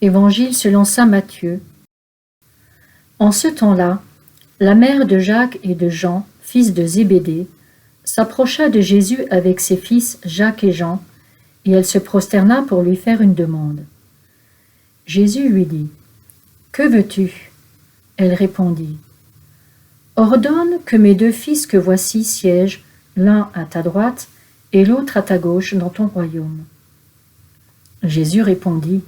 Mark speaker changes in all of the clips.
Speaker 1: Évangile selon saint Matthieu. En ce temps-là, la mère de Jacques et de Jean, fils de Zébédée, s'approcha de Jésus avec ses fils Jacques et Jean, et elle se prosterna pour lui faire une demande. Jésus lui dit : « Que veux-tu ? » Elle répondit : « Ordonne que mes 2 fils que voici siègent, l'un à ta droite et l'autre à ta gauche dans ton royaume. » Jésus répondit :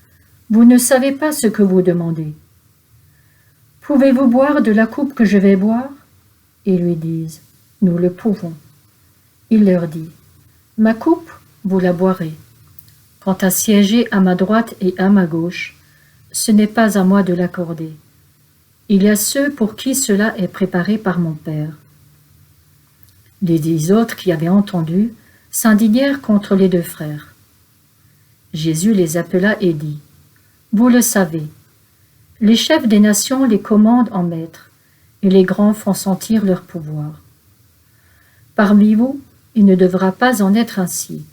Speaker 1: « Vous ne savez pas ce que vous demandez. Pouvez-vous boire de la coupe que je vais boire ? » Ils lui disent : « Nous le pouvons. » Il leur dit : « Ma coupe, vous la boirez. Quant à siéger à ma droite et à ma gauche, ce n'est pas à moi de l'accorder. Il y a ceux pour qui cela est préparé par mon Père. » Les 10 autres qui avaient entendu s'indignèrent contre les 2 frères. Jésus les appela et dit : « Vous le savez, les chefs des nations les commandent en maîtres, et les grands font sentir leur pouvoir. Parmi vous, il ne devra pas en être ainsi.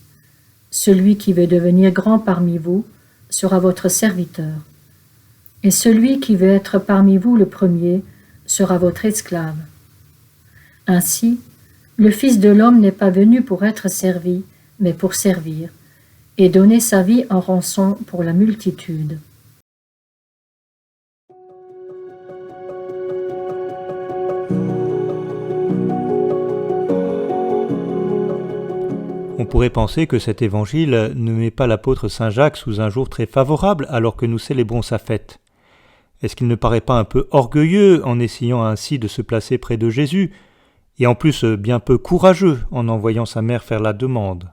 Speaker 1: Celui qui veut devenir grand parmi vous sera votre serviteur, et celui qui veut être parmi vous le premier sera votre esclave. Ainsi, le Fils de l'homme n'est pas venu pour être servi, mais pour servir, et donner sa vie en rançon pour la multitude. »
Speaker 2: On pourrait penser que cet évangile ne met pas l'apôtre Saint Jacques sous un jour très favorable alors que nous célébrons sa fête. Est-ce qu'il ne paraît pas un peu orgueilleux en essayant ainsi de se placer près de Jésus, et en plus bien peu courageux en envoyant sa mère faire la demande ?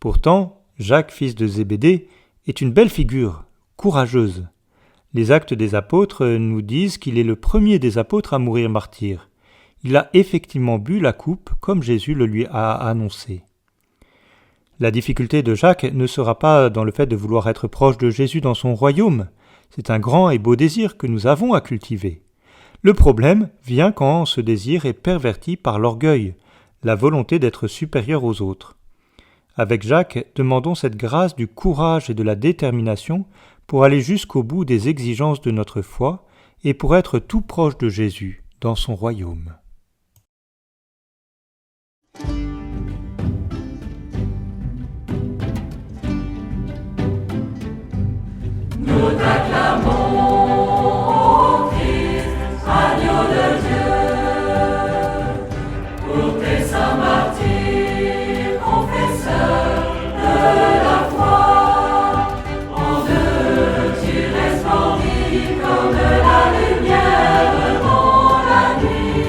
Speaker 2: Pourtant, Jacques, fils de Zébédée, est une belle figure, courageuse. Les Actes des Apôtres nous disent qu'il est le premier des apôtres à mourir martyr. Il a effectivement bu la coupe comme Jésus le lui a annoncé. La difficulté de Jacques ne sera pas dans le fait de vouloir être proche de Jésus dans son royaume. C'est un grand et beau désir que nous avons à cultiver. Le problème vient quand ce désir est perverti par l'orgueil, la volonté d'être supérieur aux autres. Avec Jacques, demandons cette grâce du courage et de la détermination pour aller jusqu'au bout des exigences de notre foi et pour être tout proche de Jésus dans son royaume.
Speaker 3: Nous t'acclamons, ô Christ, agneau de Dieu, pour tes saints martyrs, confesseurs de la foi. En eux, tu resplendis comme la lumière dans la nuit.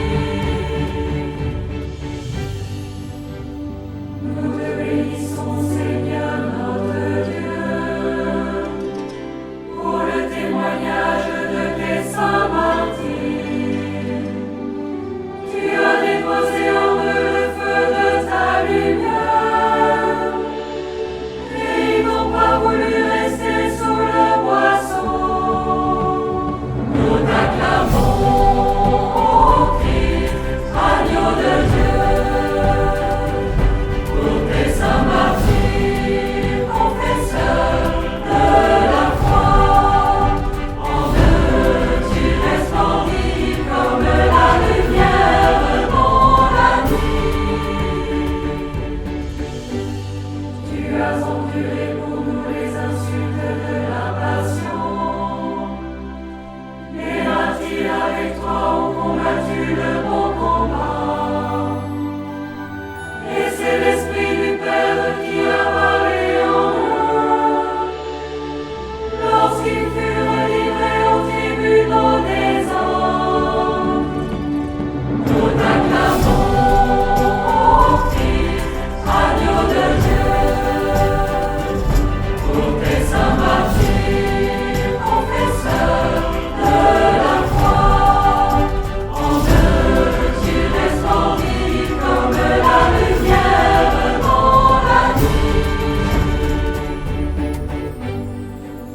Speaker 3: Nous te bénissons, Seigneur notre Dieu, pour le témoignage de tes saints martyrs. Tu as déposé en eux le feu de ta lumière, et ils n'ont pas voulu rester sous le boisseau. Nous t'acclamons, ô Christ, agneau de Dieu, pour tes saints martyrs, confesseurs de la foi. En eux, tu resplendis comme la lumière dans la nuit. Tu as enduré pour nous les insultes de la passion. Les martyrs avec toi ont combattu le bon combat. Et c'est l'Esprit du Père qui a parlé en eux, lorsqu'ils furent livrés aux tribunaux des hommes. Nous t'acclamons, ô Christ, agneau de Dieu, pour tes saints martyrs, confesseurs de la foi. En eux, tu resplendis comme la lumière dans la nuit.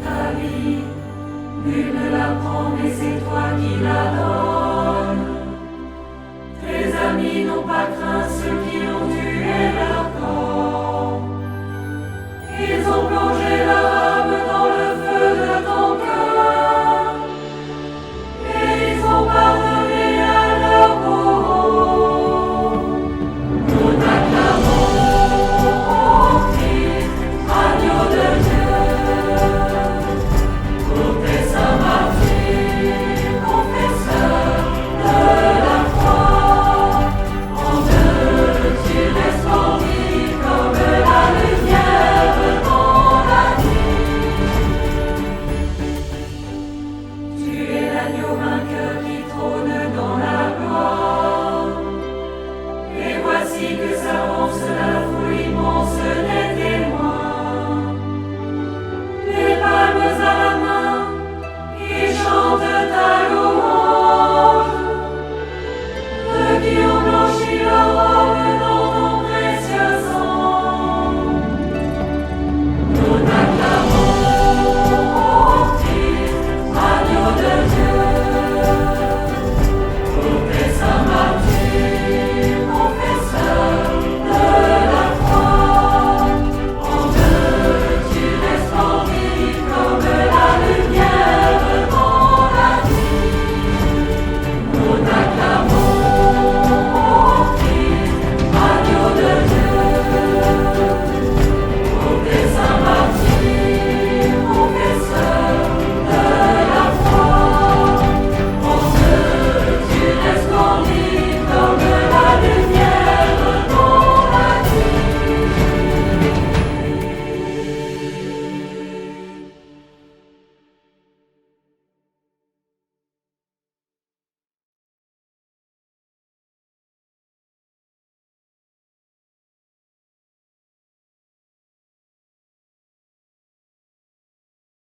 Speaker 3: Ta vie, nul ne la prend, mais c'est toi qui la donnes. Tes amis n'ont pas craint